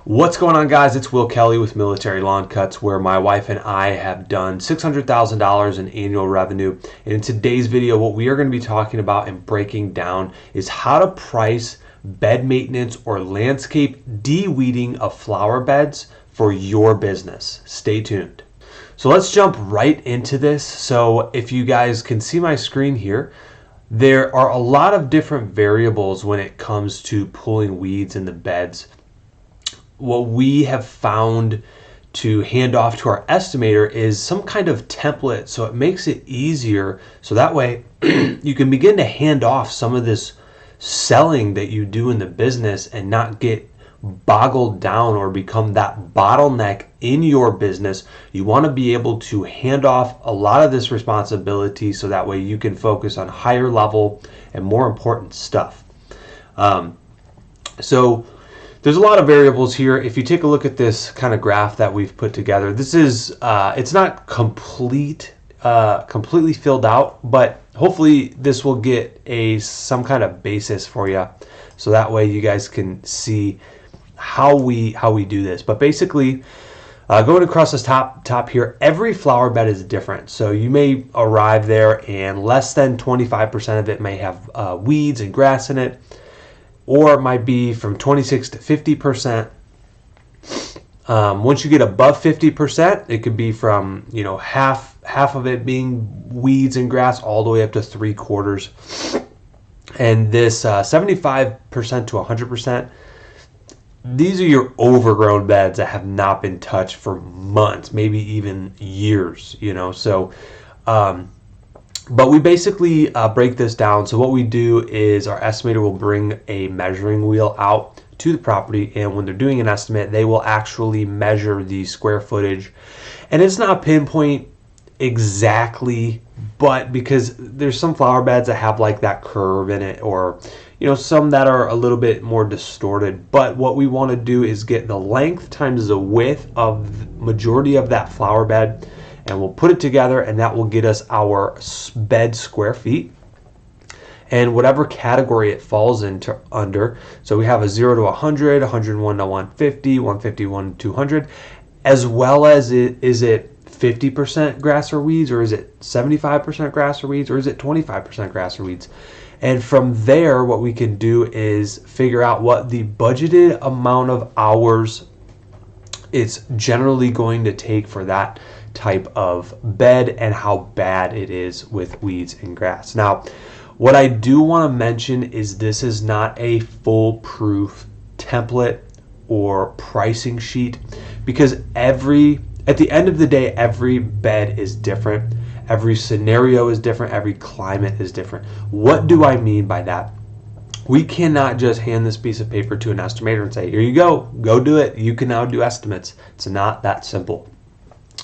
What's going on, guys? It's Will Kelly with Military Lawn Cuts, where my wife and I have done $600,000 in annual revenue. And in today's video, what we are going to be talking about and breaking down is how to price bed maintenance or landscape de-weeding of flower beds for your business. Stay tuned. So let's jump right into this. So if you guys can see my screen here, there are a lot of different variables when it comes to pulling weeds in the beds. What we have found to hand off to our estimator is some kind of template, so it makes it easier, so that way you can begin to hand off some of this selling that you do in the business and not get boggled down or become that bottleneck in your business. You want to be able to hand off a lot of this responsibility so that way you can focus on higher level and more important stuff. So there's a lot of variables here. If you take a look at this kind of graph that we've put together, this is it's not completely filled out, but hopefully this will get some kind of basis for you, so that way you guys can see how we do this. But basically, going across this top here, every flower bed is different. So you may arrive there and less than 25% of it may have weeds and grass in it, or it might be from 26 to 50%. Once you get above 50%, it could be from half of it being weeds and grass all the way up to 3/4. And this 75% to 100%, these are your overgrown beds that have not been touched for months, maybe even years. But we basically break this down. So what we do is our estimator will bring a measuring wheel out to the property, and when they're doing an estimate, they will actually measure the square footage. And it's not pinpoint exactly, but because there's some flower beds that have like that curve in it, or some that are a little bit more distorted. But what we want to do is get the length times the width of the majority of that flower bed, and we'll put it together, and that will get us our bed square feet and whatever category it falls into under. So we have a 0 to 100, 101 to 150, 151 to 200, as well as is it 50% grass or weeds, or is it 75% grass or weeds, or is it 25% grass or weeds? And from there, what we can do is figure out what the budgeted amount of hours it's generally going to take for that type of bed and how bad it is with weeds and grass. Now, what I do want to mention is this is not a foolproof template or pricing sheet, because at the end of the day, every bed is different. Every scenario is different. Every climate is different. What do I mean by that? We cannot just hand this piece of paper to an estimator and say, here you go do it. You can now do estimates. It's not that simple.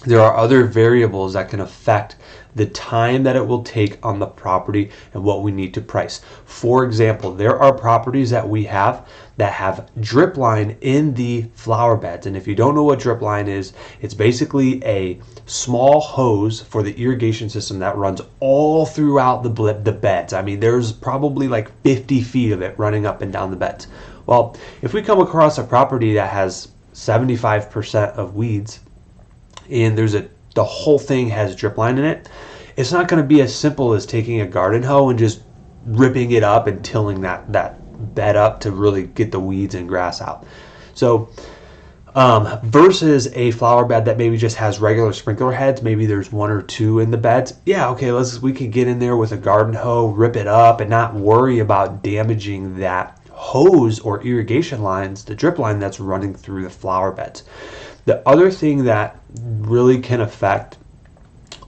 There are other variables that can affect the time that it will take on the property and what we need to price. For example, there are properties that we have that have drip line in the flower beds. And if you don't know what drip line is, it's basically a small hose for the irrigation system that runs all throughout the beds. I mean, there's probably like 50 feet of it running up and down the beds. Well, if we come across a property that has 75% of weeds, and the whole thing has drip line in it, it's not going to be as simple as taking a garden hoe and just ripping it up and tilling that bed up to really get the weeds and grass out. So versus a flower bed that maybe just has regular sprinkler heads, maybe there's 1 or 2 in the beds. Yeah, okay, we can get in there with a garden hoe, rip it up, and not worry about damaging that hose or irrigation lines, the drip line that's running through the flower beds. The other thing that really can affect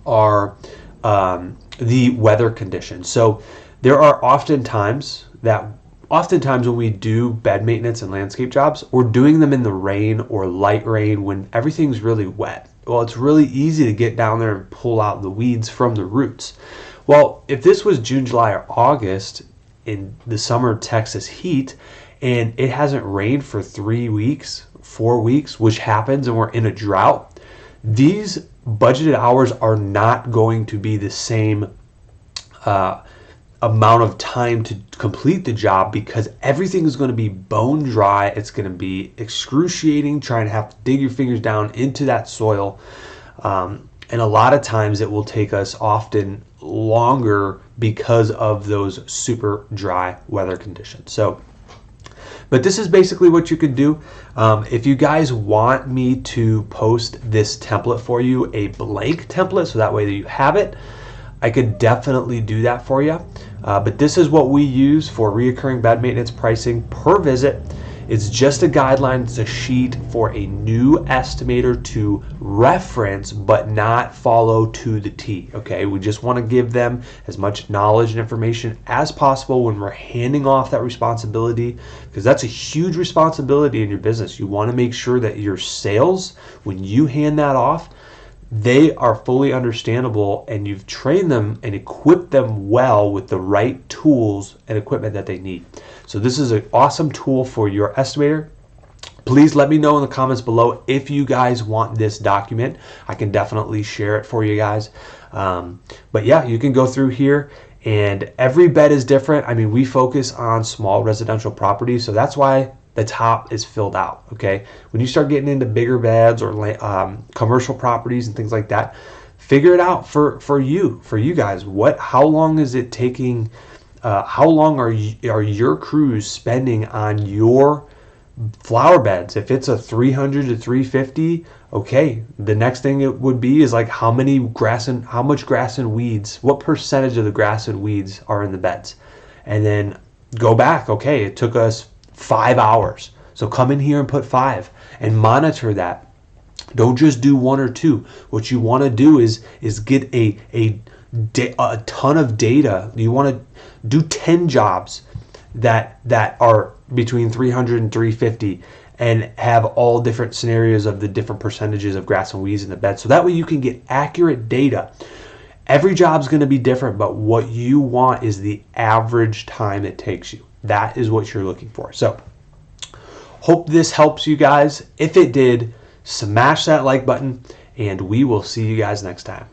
are the weather conditions. So there are oftentimes when we do bed maintenance and landscape jobs, we're doing them in the rain or light rain when everything's really wet. Well, it's really easy to get down there and pull out the weeds from the roots. Well, if this was June, July, or August in the summer Texas heat, and it hasn't rained for 3 weeks, 4 weeks, which happens, and we're in a drought, these budgeted hours are not going to be the same amount of time to complete the job, because everything is going to be bone dry. It's going to be excruciating trying to have to dig your fingers down into that soil. And a lot of times it will take us often longer because of those super dry weather conditions. So, but this is basically what you could do. If you guys want me to post this template for you, a blank template, so that way that you have it, I could definitely do that for you. But this is what we use for reoccurring bed maintenance pricing per visit. It's just a guideline. It's a sheet for a new estimator to reference but not follow to the T. Okay, we just want to give them as much knowledge and information as possible when we're handing off that responsibility, because that's a huge responsibility in your business. You want to make sure that your sales, when you hand that off, they are fully understandable and you've trained them and equipped them well with the right tools and equipment that they need. So this is an awesome tool for your estimator. Please let me know in the comments below if you guys want this document. I can definitely share it for you guys. But yeah, you can go through here, and every bed is different. I mean, we focus on small residential properties, so that's why the top is filled out. Okay, when you start getting into bigger beds or commercial properties and things like that, figure it out for you guys. How long is it taking? How long are your crews spending on your flower beds? If it's a 300 to 350, okay, the next thing it would be is like how much grass and weeds, what percentage of the grass and weeds are in the beds, and then go back. Okay, it took us 5 hours, so come in here and put 5 and monitor that. Don't just do 1 or 2. What you want to do is get a ton of data. You want to do 10 jobs that are between 300 and 350 and have all different scenarios of the different percentages of grass and weeds in the bed, so that way you can get accurate data. Every job's going to be different, but what you want is the average time it takes you. That is what you're looking for. So hope this helps you guys. If it did, smash that like button, and we will see you guys next time.